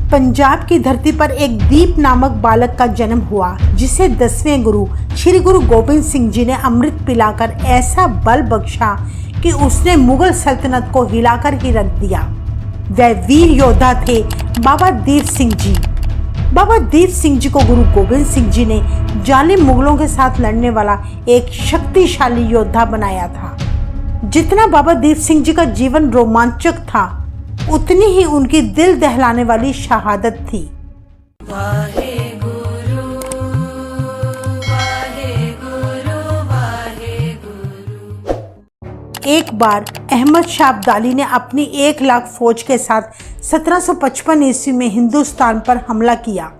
पंजाब की धरती पर एक दीप नामक बालक का जन्म हुआ, जिसे 10वें गुरु श्री गुरु गोबिंद सिंह जी ने अमृत पिलाकर ऐसा बल बख्शा कि उसने मुगल सल्तनत को हिलाकर ही रख दिया। वह वीर योद्धा थे बाबा दीप सिंह जी। बाबा दीप सिंह जी को गुरु गोबिंद सिंह जी ने जालिम मुगलों के साथ लड़ने वाला एक शक्तिशाली योद्धा बनाया था। जितना बाबा दीप सिंह जी का जीवन रोमांचक था, उतनी ही उनकी दिल दहलाने वाली शहादत थी। वाहे गुरु, वाहे गुरु, वाहे गुरु। एक बार अहमद शाह अब्दाली ने अपनी 1 लाख फौज के साथ 1755 ईस्वी में हिंदुस्तान पर हमला किया।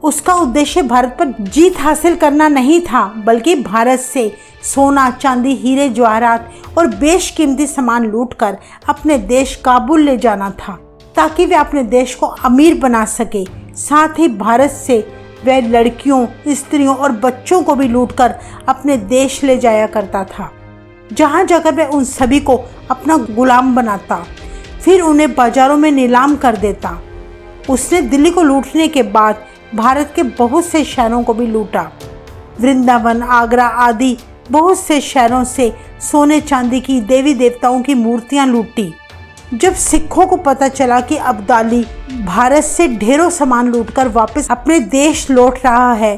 उसका उद्देश्य भारत पर जीत हासिल करना नहीं था, बल्कि भारत से सोना, चांदी, हीरे जवाहरात और बेशकीमती सामान लूटकर अपने देश काबुल ले जाना था, ताकि वे अपने देश को अमीर बना सके। साथ ही भारत से वह लड़कियों, स्त्रियों और बच्चों को भी लूटकर अपने देश ले जाया करता था, जहां जाकर वह उन सभी को अपना गुलाम बनाता, फिर उन्हें बाजारों में नीलाम कर देता। उसने दिल्ली को लूटने के बाद भारत के बहुत से शहरों को भी लूटा। वृंदावन, आगरा आदि बहुत से शहरों से सोने चांदी की, देवी देवताओं की मूर्तियां लूटी। जब सिखों को पता चला कि अब्दाली भारत से ढेरों सामान लूटकर वापस अपने देश लौट रहा है,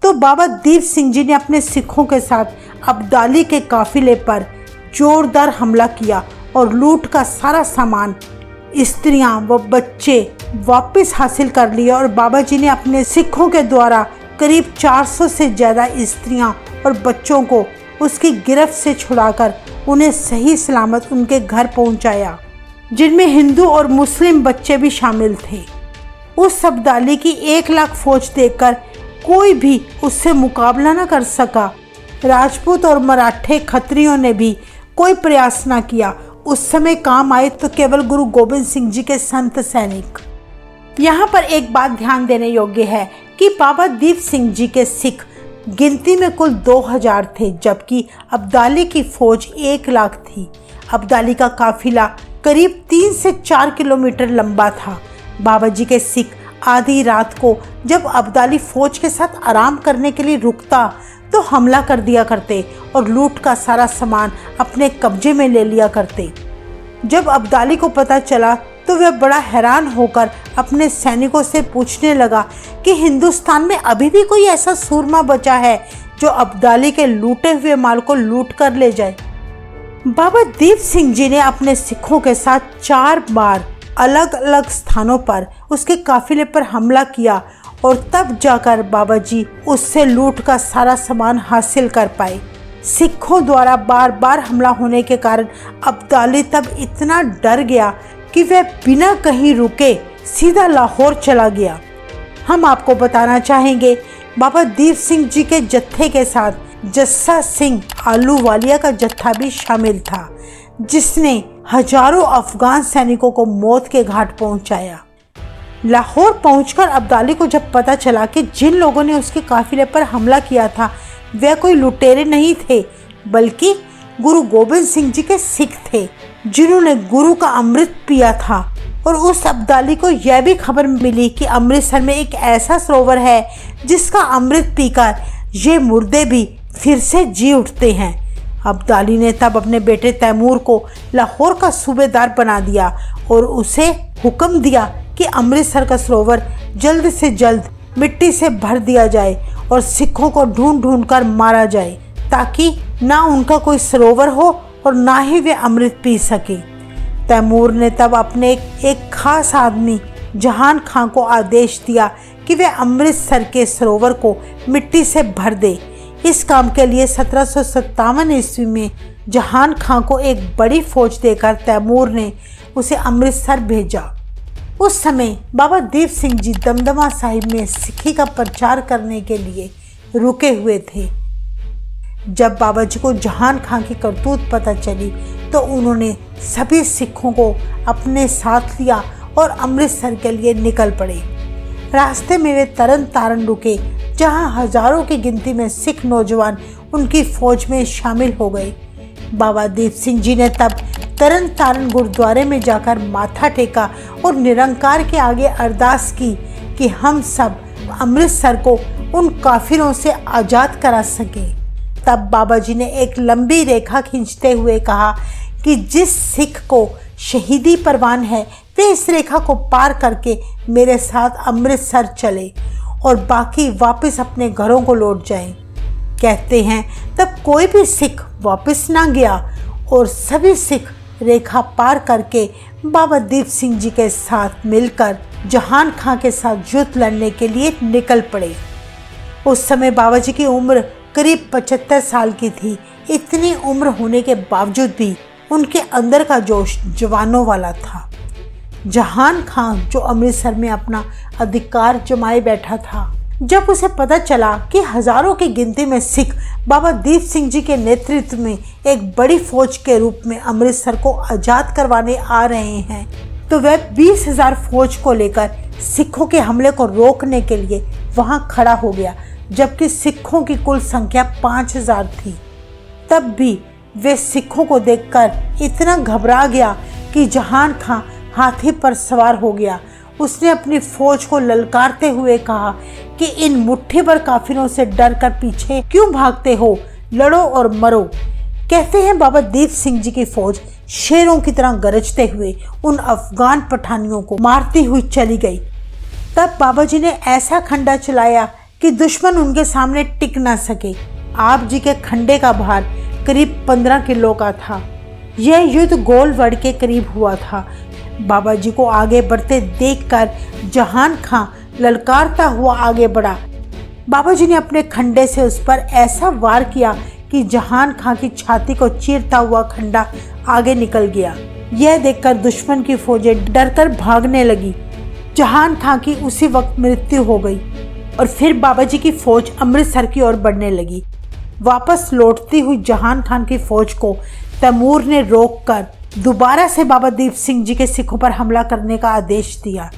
तो बाबा दीप सिंह जी ने अपने सिखों के साथ अब्दाली के काफिले पर जोरदार हमला किया और लूट का सारा सामान, स्त्रियां व बच्चे वापस हासिल कर लिए। और बाबा जी ने अपने सिखों के द्वारा करीब 400 से ज़्यादा स्त्रियां और बच्चों को उसकी गिरफ्त से छुड़ाकर उन्हें सही सलामत उनके घर पहुंचाया, जिनमें हिंदू और मुस्लिम बच्चे भी शामिल थे। उस अब्दाली की 1 लाख फौज देखकर कोई भी उससे मुकाबला न कर सका। राजपूत और मराठे खत्रियों ने भी कोई प्रयास न किया। उस समय काम आए तो केवल गुरु गोबिंद सिंह जी के संत सैनिक। यहाँ पर एक बात ध्यान देने योग्य है कि बाबा दीप सिंह जी के सिख गिनती में कुल 2000 थे, जबकि अब्दाली की फौज 1 लाख थी। अब्दाली का काफिला करीब 3 से 4 किलोमीटर लंबा था। बाबा जी के सिख आधी रात को जब अब्दाली फौज के साथ आराम करने के लिए रुकता, तो हमला कर दिया करते और लूट का सारा सामान अपने कब्जे में ले लिया करते। जब अब्दाली को पता चला तो वह बड़ा हैरान होकर अपने सैनिकों से पूछने लगा कि हिंदुस्तान में अभी भी कोई ऐसा सूरमा बचा है जो अब्दाली के लूटे हुए माल को लूट कर ले जाए। बाबा दीप सिंह जी ने अपने सिखों के साथ 4 बार अलग अलग स्थानों पर उसके काफिले पर हमला किया और तब जाकर बाबा जी उससे लूट का सारा सामान हासिल कर पाए। सिखों द्वारा बार बार हमला होने के कारण अब्दाली तब इतना डर गया कि वह बिना कहीं रुके सीधा लाहौर चला गया। हम आपको बताना चाहेंगे, बाबा दीप सिंह जी के जत्थे के साथ जस्सा सिंह आलूवालिया का जत्था भी शामिल था, जिसने हजारों अफगान सैनिकों को मौत के घाट पहुंचाया। लाहौर पहुंचकर अब्दाली को जब पता चला कि जिन लोगों ने उसके काफिले पर हमला किया था वे कोई लुटेरे नहीं थे, बल्कि गुरु गोबिंद सिंह जी के सिख थे, जिन्होंने गुरु का अमृत पिया था। और उस अब्दाली को यह भी खबर मिली कि अमृतसर में एक ऐसा सरोवर है जिसका अमृत पीकर ये मुर्दे भी फिर से जी उठते हैं। अब्दाली ने तब अपने बेटे तैमूर को लाहौर का सूबेदार बना दिया और उसे हुक्म दिया कि अमृतसर का सरोवर जल्द से जल्द मिट्टी से भर दिया जाए और सिखों को ढूंढ ढूंढ कर मारा जाए, ताकि ना उनका कोई सरोवर हो और ना ही वे अमृत पी सके। तैमूर ने तब अपने एक खास आदमी जहान खां को आदेश दिया कि वे अमृतसर के सरोवर को मिट्टी से भर दे। इस काम के लिए 1757 ईस्वी में जहान खां को एक बड़ी फौज देकर तैमूर ने उसे अमृतसर भेजा। उस समय बाबा दीप सिंह जी दमदमा साहिब में सिखी का प्रचार करने के लिए रुके हुए थे। जब बाबा जी को जहान खां की करतूत पता चली तो उन्होंने सभी सिखों को अपने साथ लिया और अमृतसर के लिए निकल पड़े। रास्ते में वे तरन तारण रुके, जहां हजारों की गिनती में सिख नौजवान उनकी फौज में शामिल हो गए। बाबा दीप सिंह जी ने तब तरन तारण गुरुद्वारे में जाकर माथा टेका और निरंकार के आगे अरदास की कि हम सब अमृतसर को उन काफिरों से आज़ाद करा सके। तब बाबा जी ने एक लंबी रेखा खींचते हुए कहा कि जिस सिख को शहीदी परवान है वे इस रेखा को पार करके मेरे साथ अमृतसर चले और बाकी वापस अपने घरों को लौट जाएं। कहते हैं तब कोई भी सिख वापस ना गया और सभी सिख रेखा पार करके बाबा दीप सिंह जी के साथ मिलकर जहान खां के साथ युद्ध लड़ने के लिए निकल पड़े। उस समय बाबा जी की उम्र करीब 75 साल की थी। इतनी उम्र होने के बावजूद भी उनके अंदर का जोश जवानों वाला था। जहान खां जो अमृतसर में अपना अधिकार जमाए बैठा था, जब उसे पता चला कि हजारों की गिनती में सिख बाबा दीप सिंह जी के नेतृत्व में एक बड़ी फौज के रूप में अमृतसर को आज़ाद करवाने आ रहे हैं, तो वह 20,000 फौज को लेकर सिखों के हमले को रोकने के लिए वहां खड़ा हो गया, जबकि सिखों की कुल संख्या 5,000 थी। तब भी वे सिखों को देखकर इतना घबरा गया कि जहान खां हाथी पर सवार हो गया। उसने अपनी फौज को ललकारते हुए कहा कि इन मुट्ठी भर काफिरों से डरकर पीछे क्यों भागते हो, लड़ो और मरो। कहते हैं बाबा दीप सिंह जी की फौज शेरों की तरह गरजते हुए उन अफगान पठानियों को मारती हुई चली गई। तब बाबा जी ने ऐसा खंडा चलाया कि दुश्मन उनके सामने टिक ना सके। आप जी के खंडे का भार करीब 15 किलो का था। यह युद्ध गोलवड़ के करीब हुआ था। बाबा जी को आगे बढ़ते देखकर जहान खां ललकारता हुआ आगे बढ़ा। बाबा जी ने अपने खंडे से उस पर ऐसा वार किया कि जहान खां की छाती को चीरता हुआ खंडा आगे निकल गया। यह देखकर दुश्मन की फौजें डरकर भागने लगी। जहान खां की उसी वक्त मृत्यु हो गई और फिर बाबा जी की फौज अमृतसर की ओर बढ़ने लगी। वापस लौटती हुई जहान खान की फौज को तैमूर ने रोककर दोबारा से बाबा दीप सिंह जी के सिखों पर हमला करने का आदेश दिया।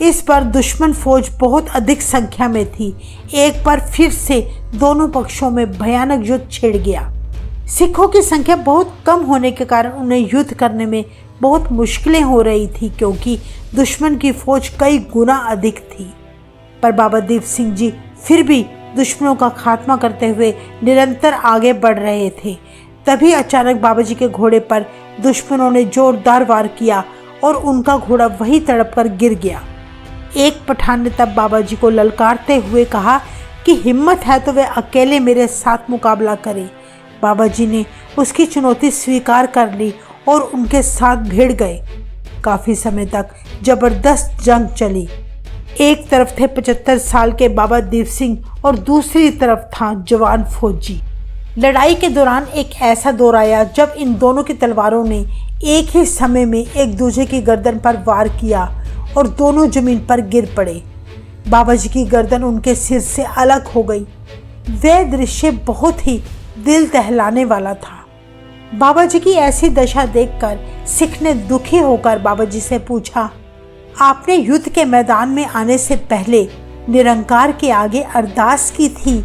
इस पर दुश्मन फौज बहुत अधिक संख्या में थी। एक बार फिर से दोनों पक्षों में भयानक युद्ध छिड़ गया। सिखों की संख्या बहुत कम होने के कारण उन्हें युद्ध करने में बहुत मुश्किलें हो रही थी, क्योंकि दुश्मन की फौज कई गुना अधिक थी। पर बाबा दीप सिंह जी फिर भी दुश्मनों का खात्मा करते हुए निरंतर आगे बढ़ रहे थे। तभी अचानक बाबा जी के घोड़े पर दुश्मनों ने जोरदार वार किया और उनका घोड़ा वहीं तड़प कर गिर गया। एक पठान ने तब बाबा जी को ललकारते हुए कहा कि हिम्मत है तो वे अकेले मेरे साथ मुकाबला करें। बाबा जी ने उसकी चुनौती स्वीकार कर ली और उनके साथ भिड़ गए। काफी समय तक जबरदस्त जंग चली। एक तरफ थे 75 साल के बाबा दीप सिंह और दूसरी तरफ था जवान फौजी। लड़ाई के दौरान एक ऐसा दौर आया जब इन दोनों की तलवारों ने एक ही समय में एक दूसरे की गर्दन पर वार किया और दोनों जमीन पर गिर पड़े। बाबा जी की गर्दन उनके सिर से अलग हो गई। वह दृश्य बहुत ही दिल दहलाने वाला था। बाबा जी की ऐसी दशा देखकर सिख ने दुखी होकर बाबा जी से पूछा, आपने युद्ध के मैदान में आने से पहले निरंकार के आगे अरदास की थी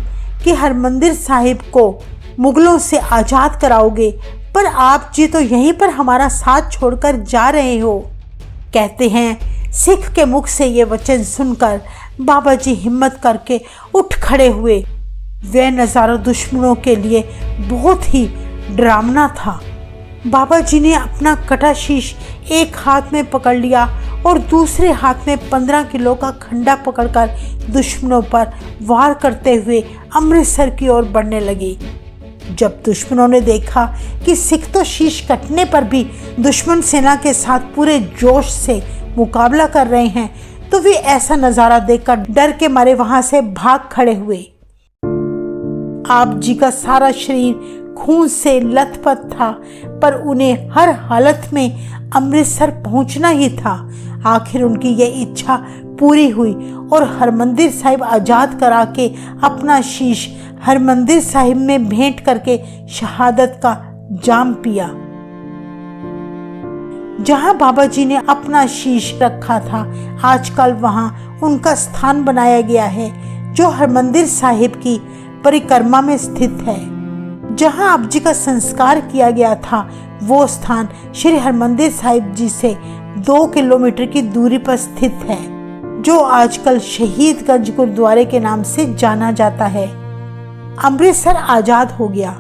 कि हरमंदिर साहिब को मुगलों से आज़ाद कराओगे, पर आप जी तो यहीं पर हमारा साथ छोड़कर जा रहे हो। कहते हैं सिख के मुख से ये वचन सुनकर बाबा जी हिम्मत करके उठ खड़े हुए। वह नज़ारा दुश्मनों के लिए बहुत ही डरावना था। बाबा जी ने अपना कटा शीश एक हाथ में पकड़ लिया और दूसरे हाथ में 15 किलो का खंडा पकड़कर दुश्मनों पर वार करते हुए अमृतसर की ओर बढ़ने लगे। जब दुश्मनों ने देखा कि सिख तो शीश कटने पर भी दुश्मन सेना के साथ पूरे जोश से मुकाबला कर रहे हैं, तो वे ऐसा नज़ारा देखकर डर के मारे वहां से भाग खड़े हुए। आप जी का सारा शरीर खून से लथपथ था, पर उन्हें हर हालत में अमृतसर पहुंचना ही था। आखिर उनकी यह इच्छा पूरी हुई और हरमंदिर साहिब आज़ाद करा के अपना शीश हरमंदिर साहिब में भेंट करके शहादत का जाम पिया। जहां बाबा जी ने अपना शीश रखा था, आजकल वहां उनका स्थान बनाया गया है, जो हरमंदिर साहिब की परिक्रमा में स्थित है। जहां आप जी का संस्कार किया गया था, वो स्थान श्री हरमंदिर साहिब जी से 2 किलोमीटर की दूरी पर स्थित है, जो आजकल शहीदगंज गुरुद्वारे के नाम से जाना जाता है। अमृतसर आजाद हो गया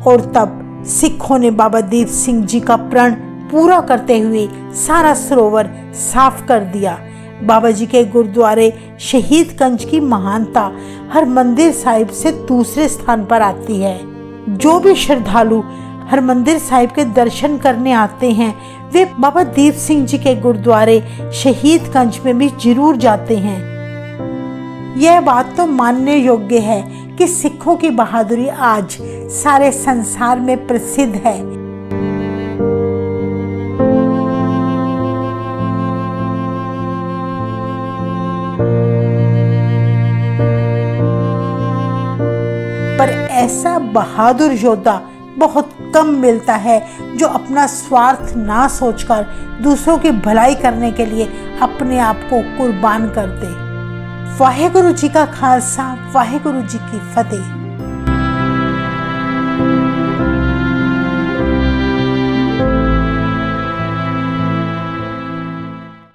और तब सिखों ने बाबा दीप सिंह जी का प्रण पूरा करते हुए सारा सरोवर साफ कर दिया। बाबा जी के गुरुद्वारे शहीदगंज की महानता हरमंदिर साहिब से दूसरे स्थान पर आती है। जो भी श्रद्धालु हरमंदिर साहिब के दर्शन करने आते हैं वे बाबा दीप सिंह जी के गुरुद्वारे शहीदगंज में भी जरूर जाते हैं। यह बात तो मानने योग्य है कि सिखों की बहादुरी आज सारे संसार में प्रसिद्ध है। पर ऐसा बहादुर योद्धा बहुत कम मिलता है जो अपना स्वार्थ ना सोचकर दूसरों की भलाई करने के लिए अपने आप को कुर्बान कर दे। वाहेगुरु जी का खालसा, वाहेगुरु जी की फतेह।